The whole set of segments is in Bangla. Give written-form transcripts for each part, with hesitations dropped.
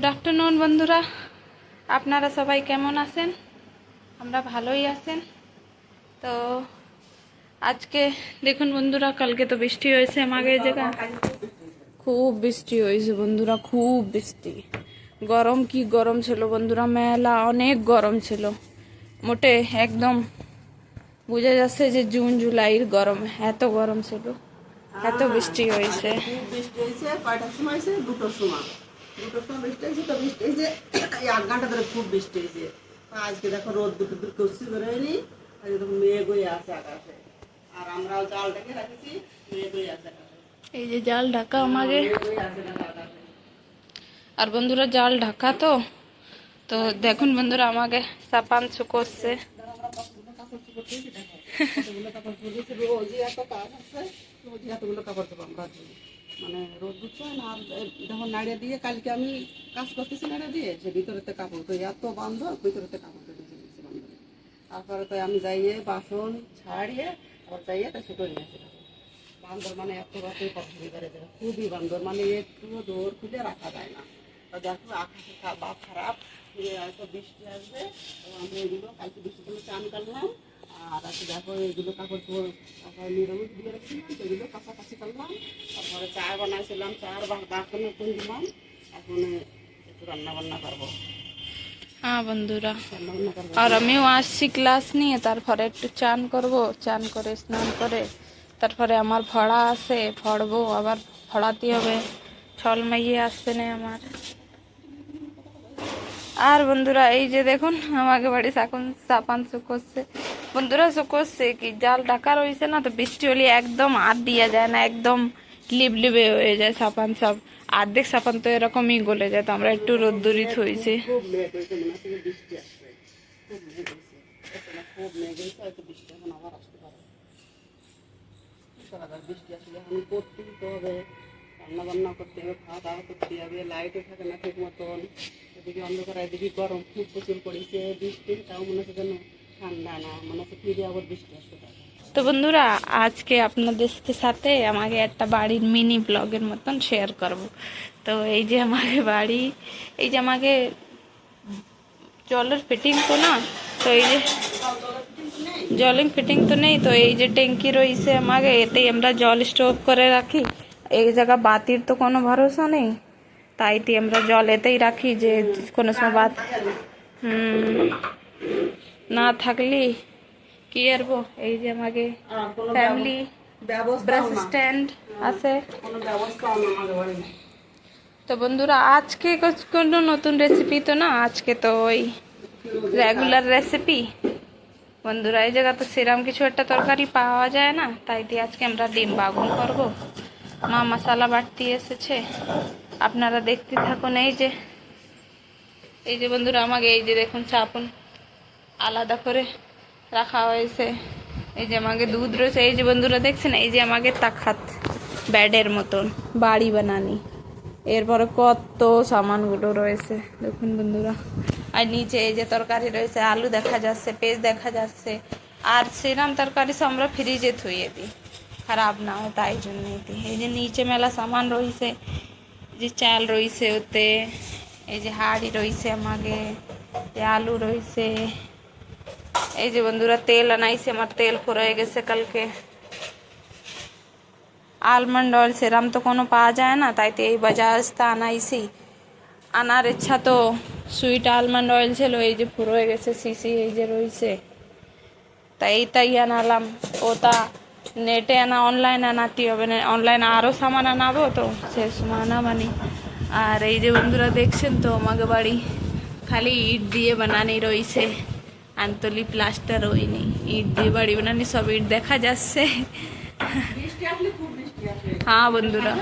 গুড আফটারনুন বন্ধুরা, আপনারা সবাই কেমন আছেন? আমরা ভালোই আছেন। তো আজকে দেখুন বন্ধুরা, কালকে তো বৃষ্টি হয়েছে আমাদের জায়গা, খুব বৃষ্টি হয়েছে বন্ধুরা, খুব বৃষ্টি। গরম কি গরম ছিল বন্ধুরা, মেলা অনেক গরম ছিল। মোটে একদম বোঝা যাচ্ছে যে জুন জুলাইয়ের গরম, এত গরম ছিল, এত বৃষ্টি হয়েছে। বৃষ্টি হয়েছে কয়টার সময় হয়েছে? দুটোর সময় বৃষ্টি হয়েছে। তো বৃষ্টি হয়েছে এই 8 ঘন্টা ধরে খুব বৃষ্টি হয়েছে। আজকে দেখো রোদ দুটো দূর করছি বেরোয়নি, আজকে দেখো মেঘ হয়ে আছে আকাশে। আর আমরাও জালটাকে রাখেছি, মেঘ হয়ে আছে আকাশে। এই যে জাল ঢাকা আমাকে, মেঘ হয়ে আছে দেখো আকাশে। আর বন্ধুরা জাল ঢাকা তো তো দেখুন বন্ধুরা, আমাকে সাপান শুকোচ্ছে। মানে রোদ দিচ্ছে না, আর যখন নাড়িয়ে দিয়ে কালকে আমি কাজ করতেছি, নাড়িয়ে দিয়ে সে ভিতরেতে কাপড় তো এত বান্ধব, ভিতরেতে কাপড় তো দিয়েছি বান্ধব। তারপরে তো আমি যাইয়ে বাসন ছাড়িয়ে আবার যাইয়ে তা শুকো নিয়েছি। বান্দর মানে এত রাতে পছন্দ করে দেয়, খুবই বান্দর, মানে একটু দৌড় খুলে রাখা যায় না। তো দেখো আকাশে বাপ খারাপ, হয়তো বৃষ্টি আসবে। আমি এগুলো কালকে বৃষ্টির জন্য চান করলাম। আর আজকে দেখো এগুলো কাপড় চোপড় নিরামিষ দিয়ে রেখেছিলাম, সেগুলো কাছাকাছি করলাম। তারপরে চা বানাইছিলাম, চার বাসন দিলাম। এখন একটু রান্না বান্না করবো। হ্যাঁ বন্ধুরা, আর আমিও আসছি ক্লাস নিয়ে, তারপরে একটু চান করব, চান করে স্নান করে তারপরে আমার ভরা আছে, ভরবো, আবার ভরাতে হবে। ছল মাইয়ে আসছে না আমার। আর বন্ধুরা এই যে দেখুন, আমাকে বাড়ি এখন সাপান শুকোচ্ছে বন্ধুরা, শুকোচ্ছে কি জাল ঢাকা রয়েছে না, তো বৃষ্টি হলে একদম আর দিয়া যায় না, একদম লিবলিবে হয়ে যায় সাপান। সব অর্ধেক সাপান তো এরকমই গলে যায়, তো আমরা একটু রোদ্দুরিত হয়েছে। খুব মেঘ হয়েছে, মনে হচ্ছে বৃষ্টি আসবে। খুব মেঘ হয়েছে, খুব মেঘ হয়েছে, হয়তো বৃষ্টি এখন আবার আসতে পারে। বৃষ্টি আসলে এখন করতেই তো হবে, রান্না বান্না করতে হবে, খাওয়া দাওয়া করতে হবে, লাইটও থাকে না ঠিক মতন, এদিকে অন্ধকার, এদিকে গরম খুব প্রচুর পড়েছে। বৃষ্টি তাও মনে হচ্ছে যেন ঠান্ডা না, মনে হচ্ছে ফিরে আবার বৃষ্টি আসতে পারে। তো বন্ধুরা, আজকে আপনাদের সাথে আমাকে একটা বাড়ির মিনি ব্লগের মতন শেয়ার করব। তো এই যে আমাকে বাড়ি, এই যে আমাকে জলের ফিটিং তো না, তো এই যে জলের ফিটিং তো নেই, তো এই যে ট্যাঙ্কি রয়েছে আমাকে, এতেই আমরা জল স্টোর করে রাখি। এই জায়গা বাতির তো কোনো ভরসা নেই, তাইতে আমরা জল এতেই রাখি, যে কোনো সময় বাত না থাকলে কি করবো। এই যে আমাকে ফ্যামিলি ব্রাশ স্ট্যান্ড আছে। তো বন্ধুরা, আজকে কোনো নতুন রেসিপি তো না, আজকে তো ওই রেগুলার রেসিপি বন্ধুরা। এই জায়গা তো সেরকম কিছু একটা তরকারি পাওয়া যায় না, তাই দিয়ে আজকে আমরা ডিম বাগুন করব। মা মশলা বাটতে এসেছে, আপনারা দেখতে থাকুন। এই যে বন্ধুরা, আমাকে এই যে দেখুন চাপুন আলাদা করে রাখা হয়েছে। এই যে আমাকে দুধ রয়েছে, এই যে বন্ধুরা দেখছেন, এই যে আমাকে তাখাত ব্যাডের মতন বাড়ি বানানি, এরপরে কত সামানগুলো রয়েছে দেখুন বন্ধুরা। আর নিচে এই যে তরকারি রয়েছে, আলু দেখা যাচ্ছে, পেঁয়াজ দেখা যাচ্ছে। আর সেরাম তরকারি সব আমরা ফ্রিজে থুয়ে দিই, খারাপ না হয় তাই জন্যই দিই। এই যে নিচে মেলা সামান রয়েছে, যে চাল রয়েছে ওতে, এই যে হাঁড়ি রয়েছে আমাকে, আলু রয়েছে। এই যে বন্ধুরা তেল আনাইছে, আমার তেল ফুরিয়ে গেছে কালকে। আলমন্ড অয়েল সেরাম তো কোনো পাওয়া যায় না, তাইতে এই বাজাজটা আনাইছি। আনার ইচ্ছা তো সুইট আলমন্ড অয়েল ছিল, এই যে ফুরিয়ে গেছে শিশি, এই যে রয়েছে, তাই এইটাই আনালাম। ওটা নেটে আনা, অনলাইন আনাতে হবে না, অনলাইন আরও সামান আনাবো, তো সে সময় আনাবানি। আর এই যে বন্ধুরা দেখছেন তো, আমাকে বাড়ি খালি ইট দিয়ে বানানি রয়েছে, আন্তলি প্লাস্টার হয়নি, ইট দিয়ে বাড়ি বানানি, সব ইট দেখা যাচ্ছে। হ্যাঁ বন্ধুরা,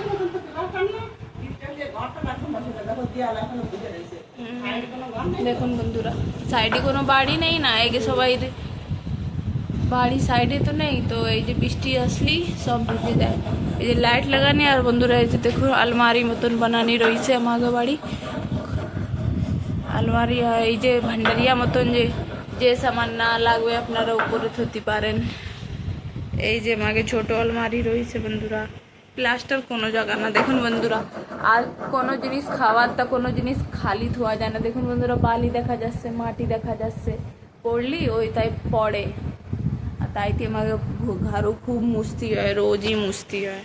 দেখুন বন্ধুরা, সাইডে কোনো বাড়ি নেই না, এই যে সবাই বাড়ি সাইডে তো নেই, তো এই যে বৃষ্টি আসলেই সব ভিজে যায়। এই যে লাইট লাগানি, আর বন্ধুরা এই যে দেখুন আলমারি মতন বানানি রয়েছে আমাকে বাড়ি, আলমারি। এই যে ভান্ডারিয়া মতন, যে সামান না লাগবে আপনারা উপরে থতে পারেন। এই যে আমাকে ছোট আলমারি রয়েছে বন্ধুরা, প্লাস্টার কোনো জায়গা না। দেখুন বন্ধুরা, আর কোনো জিনিস খাওয়ার তা কোনো জিনিস খালি ধোয়া যায় না। দেখুন বন্ধুরা, বালি দেখা যাচ্ছে, মাটি দেখা যাচ্ছে, পড়লি ওই তাই পড়ে। আর তাইতে আমাকে ঘরও খুব মুছতে হয়, রোজই মুছতে হয়।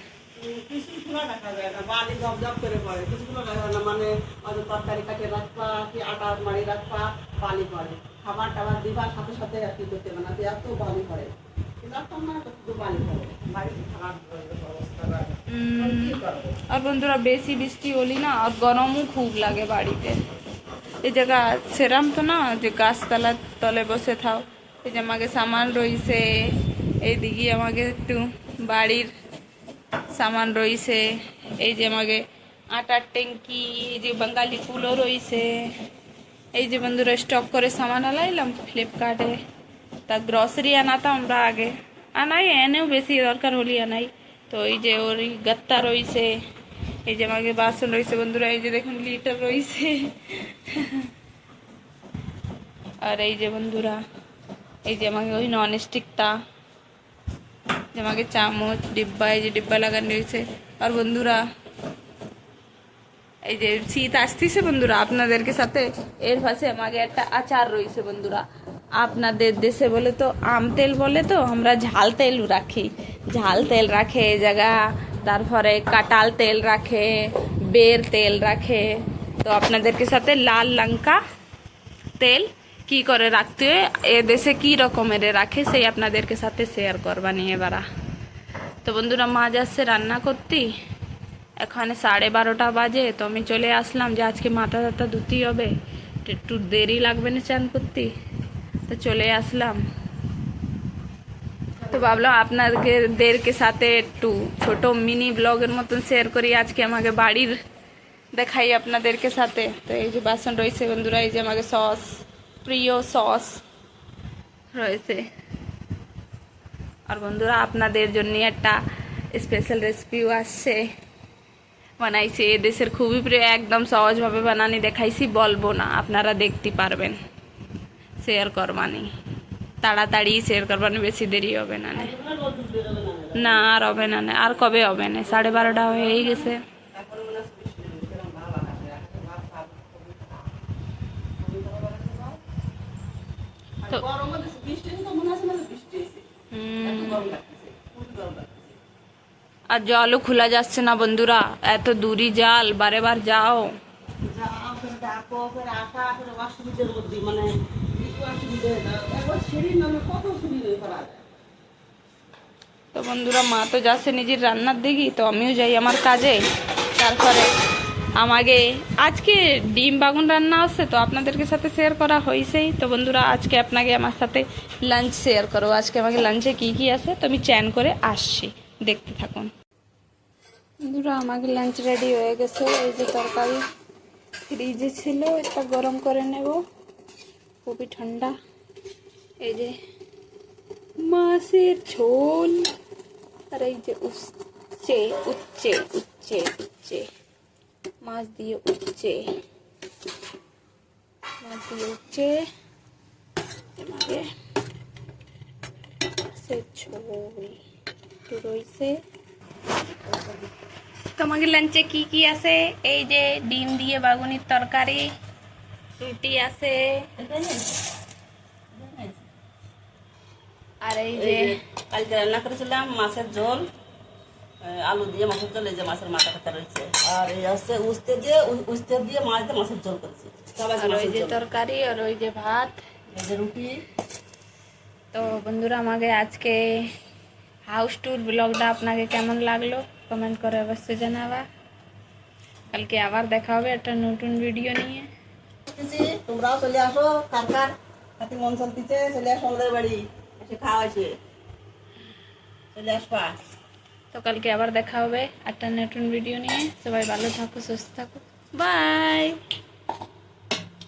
কিছুগুলো দেখা যায় না, বালি জব জব করে পড়ে, কিছুগুলো দেখা যায় না, মানে হয়তো তরকারি কাটিয়ে রাখবা কি আটা মারি রাখবা, বালি পড়ে, খাবার টাবার দিবার সাথে সাথে আর কি করতে হবে না, এত বালি পড়ে, রাখতাম না তো বালি পড়ে, বাড়িতে খারাপ অবস্থা। কি করবো? আর বন্ধুরা বেশি বৃষ্টি হলি না, আর গরমও খুব লাগে বাড়িতে। এই জায়গা সেরাম তো না যে গাছতলার তলে বসে থাও। এই যে আমাকে সামান রইছে, এইদিকে আমাকে একটু বাড়ির সামান রইছে, এই যে আমাকে আটার ট্যাঙ্কি, এই যে বাঙালি কুলো রইছে। এই যে বন্ধুরা স্টক করে সামান আলাইলাম ফ্লিপকার্টে। তা গ্রসারি আনাতাম আমরা আগে, আনাই এনেও বেশি দরকার হলি আনাই। তো এই যে ওর গত্তা রইছে, এই যে আমাকে বাসন রয়েছে বন্ধুরা, এই যে দেখুন লিটার রয়েছে। আর এই যে বন্ধুরা, এই যে আমাকে ওই নন স্টিকটা, যে আমাকে চামচ ডিব্বা, এই যে ডিব্বা লাগানো রয়েছে। আর বন্ধুরা এই যে শীত আসতেছে বন্ধুরা, আপনাদেরকে সাথে এর পাশে আমাকে একটা আচার রয়েছে বন্ধুরা। আপনাদের দেশে বলে তো আম তেল বলে, তো আমরা ঝাল তেল রাখি, ঝাল তেল রাখে এই জায়গা। তারপরে কাঁঠাল তেল রাখে, বের তেল রাখে। তো আপনাদেরকে সাথে লাল লঙ্কা তেল কি করে রাখতে হয়, এ দেশে কি রকমের রাখে, সেই আপনাদেরকে সাথে শেয়ার করবা নিয়ে বারা। তো বন্ধুরা মা যাচ্ছে রান্না করতে, এখানে 12:30 বাজে। তো আমি চলে আসলাম যে আজকে মাথা টাথা ধুতেই হবে, একটু দেরি লাগবে না চান করতে, তো চলে আসলাম। তো ভাবলাম আপনাদেরকে সাথে একটু ছোট মিনি ব্লগের মতন শেয়ার করি, আজকে আমাকে বাড়ির দেখাই আপনাদেরকে সাথে। তো এই যে বাসন রয়েছে বন্ধুরা, এই যে আমাকে সস, প্রিয় সস রয়েছে। আর বন্ধুরা আপনাদের জন্য একটা স্পেশাল রেসিপিও আসছে, বানাইছি এদেশের খুবই প্রিয়, একদম সহজভাবে বানানি দেখাইছি, বলবো না, আপনারা দেখতে পারবেন। শেয়ার করবানি, তাড়াতাড়ি শেয়ার করবানি, বেশি দেরি হবে না। না আর হবে না, আর কবে হবে না, 12:30 হয়েই গেছে। তো আর জলও খোলা যাচ্ছে না বন্ধুরা, এত দূরই জাল, বারে বার যাও। তো বন্ধুরা মা তো যাচ্ছে নিজের রান্নার দিকে, তো আমিও যাই আমার কাজে। তারপরে আমাকে আজকে ডিম বাগুন রান্না আছে, তো আপনাদেরকে সাথে শেয়ার করা হয়েছেই। তো বন্ধুরা আজকে আপনাকে আমার সাথে লাঞ্চ শেয়ার করো, আজকে আমাকে লাঞ্চে কি কি আছে, তো আমি চ্যান করে আসছি, দেখতে থাকুন। বন্ধুরা আমাকে লাঞ্চ রেডি হয়ে গেছে, এই যে তরকারি ফ্রিজে ছিল, এটা গরম করে নেব, খুবই ঠান্ডা। এই যে মাছের ঝোল, আর এই যে উচ্ছে উচ্ছে উচ্ছে উচ্ছে মাছ দিয়ে উচ্ছে, মাছ দিয়ে উচ্ছে, এমাকে মাছের ঝোল একটু রয়েছে। তোমাকে লাঞ্চে কি কি আছে, এই যে ডিম দিয়ে বাগুনির তরকারি, রুটি আছে, আর এই যে কালকে রান্না করেছিলাম মাছের ঝোল, আলু দিয়ে মাছের ঝোল, এই যে মাছের মাথা টাথা রয়েছে, আর এই হচ্ছে উস্তে দিয়ে মাছ দিয়ে মাছের ঝোল করেছি, আর ওই যে তরকারি, আর ওই যে ভাত, এই যে রুটি। তো বন্ধুরা আমাকে আজকে হাউস ট্যুর ব্লগটা আপনাকে কেমন লাগলো কমেন্ট করে অবশ্যই জানাবা। কালকে আবার দেখা হবে একটা নতুন ভিডিও নিয়ে। তোমরাও চলে আসো, কার কার হাতে মন চলতেছে চলে আসো আমাদের বাড়ি, এসে খাওয়া আছে, চলে আসবা। তো কালকে আবার দেখা হবে একটা নতুন ভিডিও নিয়ে, সবাই ভালো থাকো, সুস্থ থাকো, বাই।